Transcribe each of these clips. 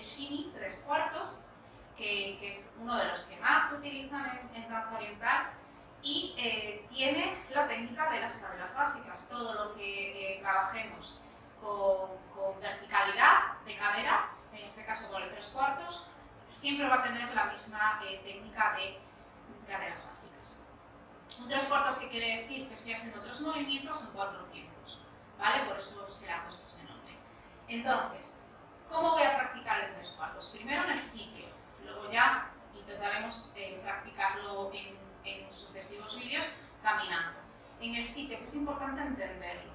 Shimmy 3/4, que es uno de los que más se utilizan en danza oriental, y tiene la técnica de las caderas básicas. Todo lo que trabajemos con verticalidad de cadera, en este caso doble 3/4, siempre va a tener la misma técnica de caderas básicas. Un 3/4, que quiere decir que estoy haciendo otros movimientos en 4 tiempos, ¿vale? Por eso se le ha puesto ese nombre. Entonces, ¿cómo voy a practicar el 3/4? Primero en el sitio, luego ya intentaremos practicarlo en sucesivos vídeos caminando. En el sitio, que es importante entenderlo.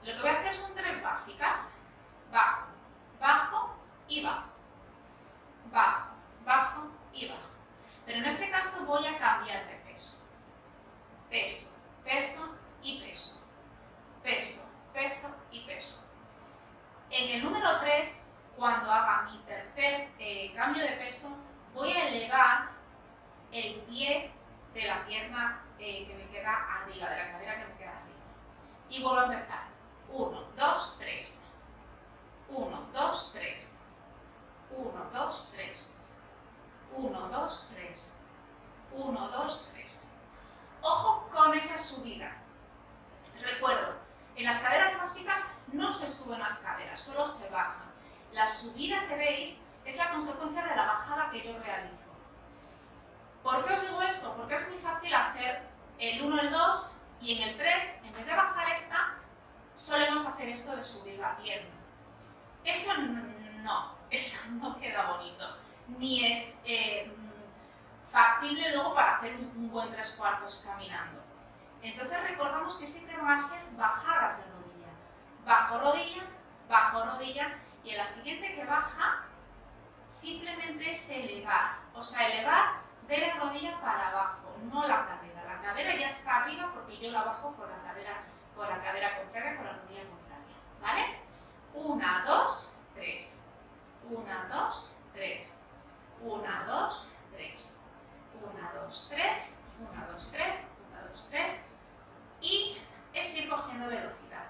Lo que voy a hacer son 3 básicas: bajo, bajo y bajo. Bajo, bajo y bajo. Pero en este caso voy a cambiar de peso. Peso, peso y peso. Peso, peso y peso. En el número 3, cuando haga mi tercer cambio de peso, voy a elevar el pie de la pierna que me queda arriba, de la cadera que me queda arriba. Y vuelvo a empezar. 1, 2, 3. 1, 2, 3. 1, 2, 3. 1, 2, 3. 1, 2, 3. Ojo con esa subida. Recuerdo, en las caderas básicas no se suben las caderas, solo se bajan. La subida que veis es la consecuencia de la bajada que yo realizo. ¿Por qué os digo eso? Porque es muy fácil hacer el 1, el 2, y en el 3, en vez de bajar esta, solemos hacer esto de subir la pierna. Eso no queda bonito, ni es factible luego para hacer un buen 3/4 caminando. Entonces recordamos que siempre van a ser bajadas de rodilla. Bajo rodilla, y en la siguiente que baja, simplemente es elevar. O sea, elevar de la rodilla para abajo, no la cadera. La cadera ya está arriba porque yo la bajo con la cadera contraria, con la rodilla contraria. ¿Vale? 1, 2, 3. 1, 2, 3. 1, 2, 3. 1, 2, 3. 1, 2, 3. 1, 2, 3. Y es ir cogiendo velocidad.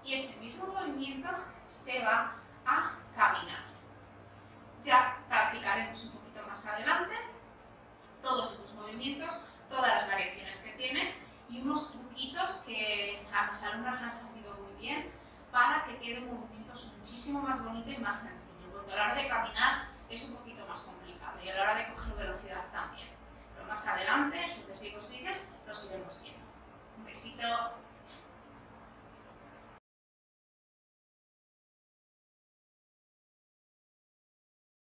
Y este mismo movimiento se va a caminar. Ya practicaremos un poquito más adelante todos estos movimientos, todas las variaciones que tienen y unos truquitos que a mis alumnas han sabido muy bien para que queden movimientos muchísimo más bonitos y más sencillos, porque a la hora de caminar es un poquito más complicado.